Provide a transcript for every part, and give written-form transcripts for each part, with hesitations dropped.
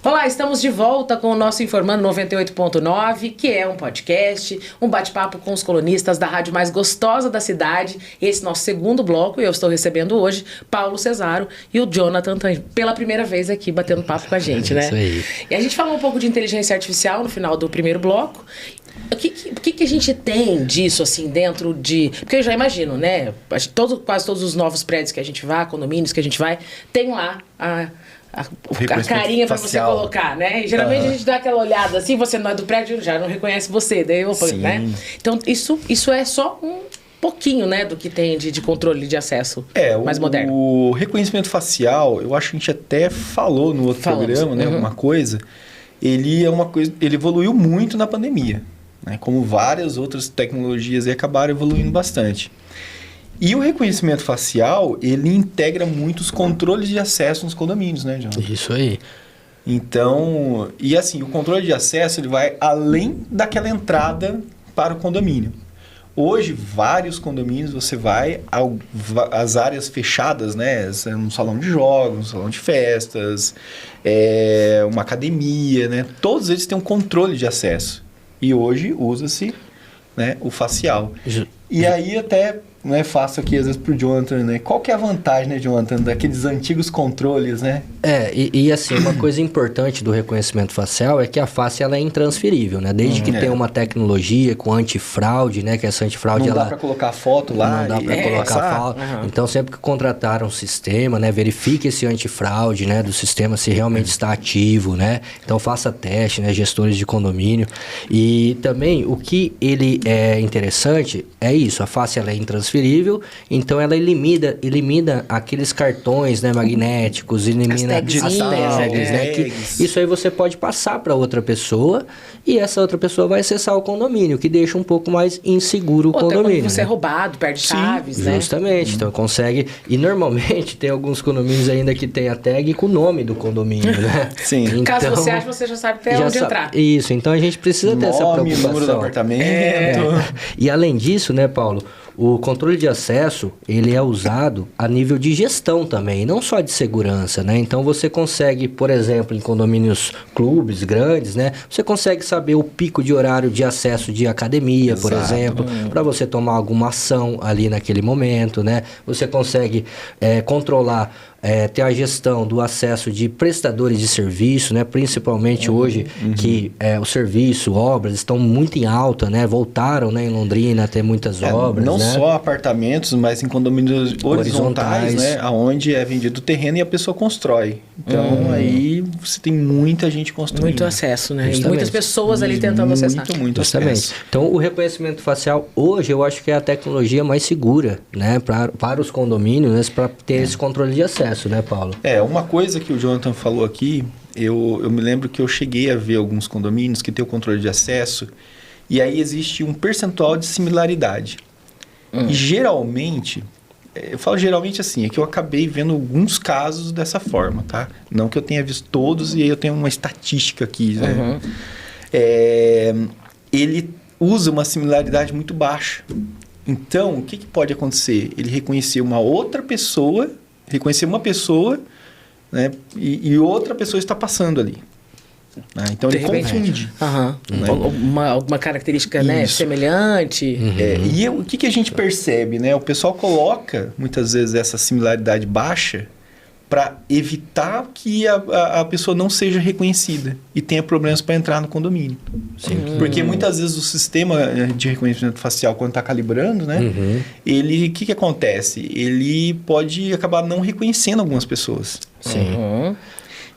Olá, estamos de volta com o nosso Informando 98.9, que é um podcast, um bate-papo com os colunistas da rádio mais gostosa da cidade. Esse nosso segundo bloco, e eu estou recebendo hoje Paulo Cesaro e o Jonathan pela primeira vez aqui batendo papo com a gente, né? Isso aí. E a gente falou um pouco de inteligência artificial no final do primeiro bloco. O que a gente tem disso, assim, dentro de... Porque eu já imagino, né? Quase todos os novos prédios que a gente vai, condomínios que a gente vai, tem lá a carinha pra você colocar, né? E geralmente a gente dá aquela olhada assim, você não é do prédio, já não reconhece você, daí eu falo, né? Então isso é só um pouquinho, né, do que tem de controle de acesso mais moderno. O reconhecimento facial, eu acho que a gente até falou no outro programa, né, alguma coisa, ele evoluiu muito na pandemia, né? Como várias outras tecnologias acabaram evoluindo bastante. E o reconhecimento facial, ele integra muitos controles de acesso nos condomínios, né, João? Isso aí. Então, e assim, o controle de acesso, ele vai além daquela entrada para o condomínio. Hoje, vários condomínios, você vai às áreas fechadas, né? Um salão de jogos, um salão de festas, uma academia, né? Todos eles têm um controle de acesso. E hoje usa-se, né, o facial. E aí até... Né, faço aqui às vezes pro Jonathan, né? Qual que é a vantagem, né, Jonathan, daqueles antigos controles, né? E assim, uma coisa importante do reconhecimento facial é que a face ela é intransferível, né? Desde que tem uma tecnologia com antifraude, né? Que essa antifraude não dá para colocar foto lá. Não dá para colocar foto. Então, sempre que contrataram um sistema, né? Verifique esse antifraude, né? Do sistema se realmente está ativo, né? Então, faça teste, né? Gestores de condomínio. E também, o que ele é interessante é isso. A face ela é intransferível. Então ela elimina aqueles cartões, né, magnéticos, elimina as tags, né, que isso aí você pode passar para outra pessoa e essa outra pessoa vai acessar o condomínio, que deixa um pouco mais inseguro o condomínio. Quando você é roubado, perde chaves, né? Justamente, então consegue, e normalmente tem alguns condomínios ainda que tem a tag com o nome do condomínio, né? Sim. Então, caso você ache, você já sabe até onde entrar. Isso, então a gente precisa ter essa preocupação. Número do apartamento. E além disso, né, Paulo, o controle de acesso, ele é usado a nível de gestão também, não só de segurança, né? Então, você consegue, por exemplo, em condomínios clubes grandes, né? Você consegue saber o pico de horário de acesso de academia, por exemplo, para você tomar alguma ação ali naquele momento, né? Você consegue controlar... ter a gestão do acesso de prestadores de serviço, né? Principalmente hoje que o serviço, obras estão muito em alta, né? Voltaram, né, em Londrina a ter muitas obras, não né? só apartamentos, mas em condomínios horizontais, né? Onde é vendido o terreno e a pessoa constrói. Então, aí você tem muita gente construindo. Muito acesso, né? Justamente. E muitas pessoas ali tentando acessar. Muito acesso. Então, o reconhecimento facial, hoje, eu acho que é a tecnologia mais segura, né? Para os condomínios, né? Para ter esse controle de acesso, né, Paulo? Uma coisa que o Jonathan falou aqui, eu me lembro que eu cheguei a ver alguns condomínios que tem o controle de acesso e aí existe um percentual de similaridade. E geralmente, eu falo geralmente assim, é que eu acabei vendo alguns casos dessa forma, tá? Não que eu tenha visto todos e aí eu tenho uma estatística aqui, né? Ele usa uma similaridade muito baixa. Então, o que pode acontecer? Ele reconhecer uma pessoa, né, e outra pessoa está passando ali. Então, ele confunde. Né? Alguma característica, né, semelhante. E o que a gente percebe? Né? O pessoal coloca, muitas vezes, essa similaridade baixa para evitar que a pessoa não seja reconhecida e tenha problemas para entrar no condomínio. Porque muitas vezes o sistema de reconhecimento facial, quando está calibrando, né, o que acontece? Ele pode acabar não reconhecendo algumas pessoas.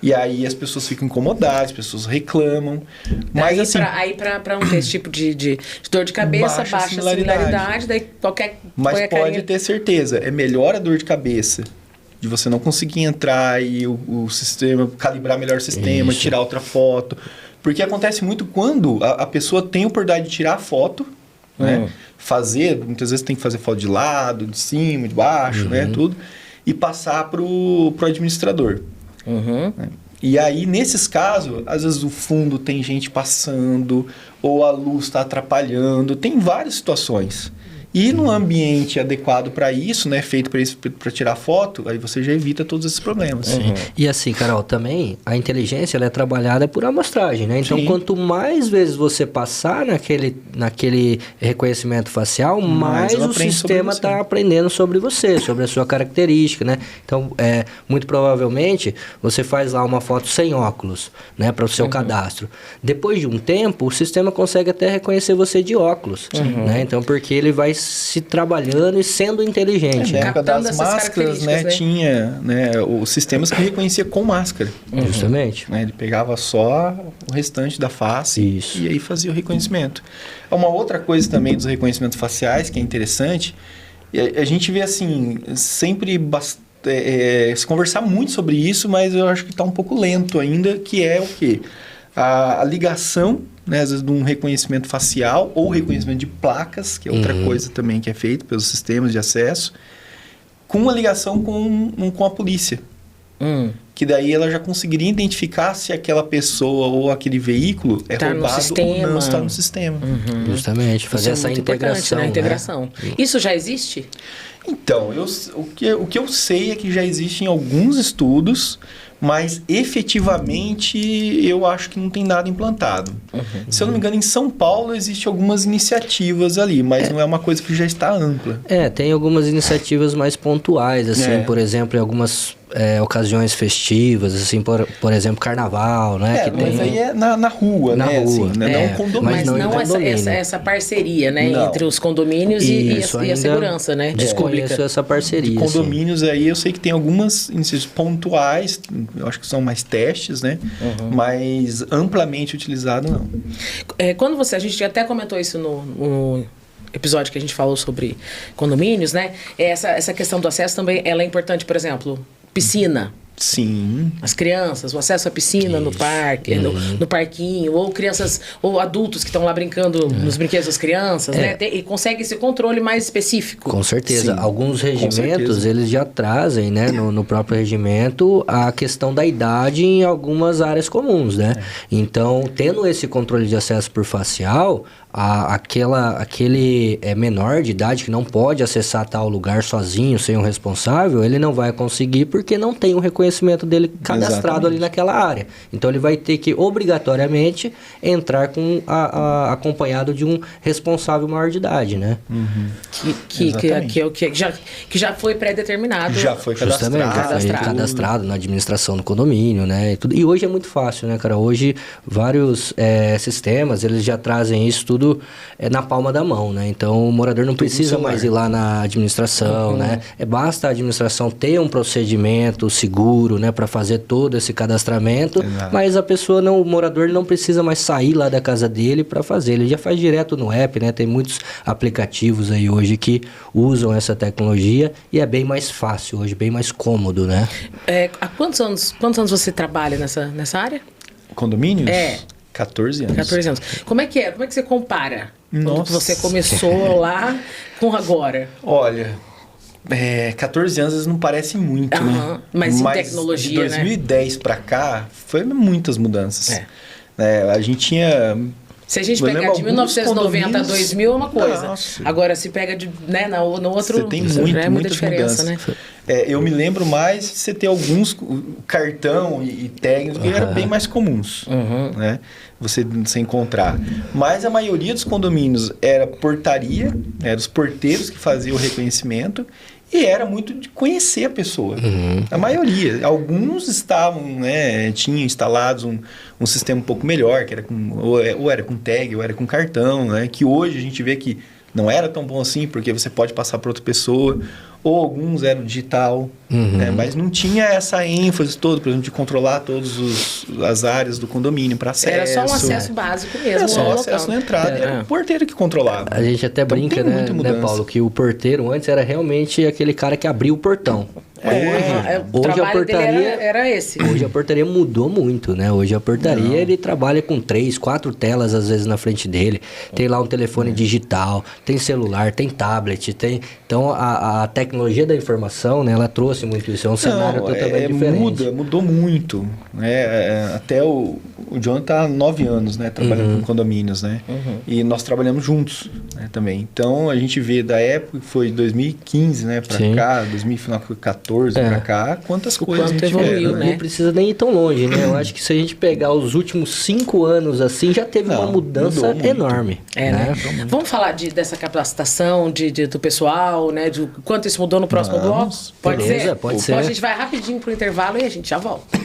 E aí as pessoas ficam incomodadas, as pessoas reclamam. Mas assim, para não ter esse tipo de dor de cabeça, baixa similaridade, daí qualquer... Mas pode ter certeza, é melhor a dor de cabeça de você não conseguir entrar e o sistema, calibrar melhor o sistema, tirar outra foto. Porque acontece muito quando a pessoa tem a oportunidade de tirar a foto, né? Muitas vezes tem que fazer foto de lado, de cima, de baixo, né? Tudo. E passar pro administrador. Né? E aí, nesses casos, às vezes o fundo tem gente passando, ou a luz está atrapalhando, tem várias situações. E no ambiente adequado para isso, né, feito para isso, para tirar foto, aí você já evita todos esses problemas. Sim. E assim, Carol, também a inteligência ela é trabalhada por amostragem, né? Então, quanto mais vezes você passar naquele reconhecimento facial, mais o sistema está aprendendo sobre você, sobre a sua característica, né? Então, muito provavelmente, você faz lá uma foto sem óculos, né, para o seu cadastro. Depois de um tempo, o sistema consegue até reconhecer você de óculos, né? Então, porque ele vai se trabalhando e sendo inteligente. Na época das máscaras, né, tinha, né, os sistemas que reconhecia com máscara. Justamente. Né, ele pegava só o restante da face e aí fazia o reconhecimento. Uma outra coisa também dos reconhecimentos faciais que é interessante, a gente vê assim, sempre se conversar muito sobre isso, mas eu acho que está um pouco lento ainda, que é o quê? A ligação, né, às vezes de um reconhecimento facial ou reconhecimento de placas, que é outra coisa também que é feito pelos sistemas de acesso, com uma ligação com a polícia. Que daí ela já conseguiria identificar se aquela pessoa ou aquele veículo é roubado ou não está no sistema. Justamente, fazer essa integração. Né? Integração. Isso já existe? Então, o que eu sei é que já existem alguns estudos, mas efetivamente eu acho que não tem nada implantado. Se eu não me engano, em São Paulo existem algumas iniciativas ali, mas não é uma coisa que já está ampla. Tem algumas iniciativas mais pontuais, assim, por exemplo, em algumas ocasiões festivas, assim, por exemplo, carnaval, né? Que mas tem... aí é na rua, na né? rua. Assim, né? Não condomínio. Mas não essa parceria, né? Entre os condomínios e a segurança, né? Desconheço essa parceria. De condomínios aí, eu sei que tem algumas iniciativas pontuais, eu acho que são mais testes, né? Mas amplamente utilizado, não. A gente até comentou isso no episódio que a gente falou sobre condomínios, né? Essa questão do acesso também, ela é importante, por exemplo, piscina. Sim. As crianças, o acesso à piscina no parque, no parquinho, ou crianças, ou adultos que estão lá brincando nos brinquedos das crianças, né? E consegue esse controle mais específico. Com certeza. Sim. Alguns regimentos, eles já trazem, né, no próprio regimento, a questão da idade em algumas áreas comuns, né? Então, tendo esse controle de acesso por facial, aquele menor de idade que não pode acessar tal lugar sozinho, sem um responsável, ele não vai conseguir porque não tem o reconhecimento dele cadastrado ali naquela área. Então ele vai ter que obrigatoriamente entrar acompanhado de um responsável maior de idade, né? Que já foi pré-determinado. Já foi cadastrado na administração do condomínio, né? E hoje é muito fácil, né, cara? Hoje vários sistemas, eles já trazem isso tudo na palma da mão, né? Então o morador não precisa mais ir lá na administração, né? Basta a administração ter um procedimento seguro, né, para fazer todo esse cadastramento, mas o morador não precisa mais sair lá da casa dele para fazer, ele já faz direto no app, né? Tem muitos aplicativos aí hoje que usam essa tecnologia e é bem mais fácil hoje, bem mais cômodo, né? Há quantos anos você trabalha nessa área? Condomínios? 14 anos. 14 anos. Como é que é? Como é que você compara? Quando você começou lá com agora? Olha, 14 anos não parece muito, né? Mas em tecnologia, de 2010 para cá, foi muitas mudanças. A gente tinha... Se a gente pegar de 1990 a 2000 é uma coisa. Agora, se pega no outro... Você tem muita diferença, né? Eu me lembro mais de você ter alguns cartão e tags que eram bem mais comuns, né? Você encontrar. Mas a maioria dos condomínios era portaria, eram os porteiros que faziam o reconhecimento e era muito de conhecer a pessoa. A maioria. Alguns estavam, né, tinham instalados um sistema um pouco melhor, que era ou era com tag ou era com cartão, né? Que hoje a gente vê que não era tão bom assim, porque você pode passar para outra pessoa, ou alguns eram digital, né? Mas não tinha essa ênfase toda, por exemplo, de controlar todas as áreas do condomínio para acesso. Era só um acesso básico mesmo. Era só o acesso na entrada, era o porteiro que controlava. A gente até brinca, né, Paulo, que o porteiro antes era realmente aquele cara que abria o portão. O Hoje a trabalho dele portaria era esse. Hoje a portaria mudou muito, né? Hoje a portaria ele trabalha com 3, 4 telas às vezes na frente dele. Tem lá um telefone digital, tem celular, tem tablet, tem. Então a tecnologia da informação, né? Ela trouxe muito isso. É um cenário totalmente diferente. Mudou muito. Né? Até o John está há 9 anos, né? Trabalhando com condomínios, né? E nós trabalhamos juntos, né? Também. Então a gente vê da época que foi 2015, né? Para cá, 2014 para cá, quantas coisas a gente evoluiu, né? Não precisa nem ir tão longe, né? Eu acho que se a gente pegar os últimos 5 anos assim, já teve uma mudança enorme. Né? Vamos falar dessa capacitação do pessoal, né? De quanto isso mudou no próximo bloco? Pode ser? Pode ser. Então a gente vai rapidinho pro intervalo e a gente já volta.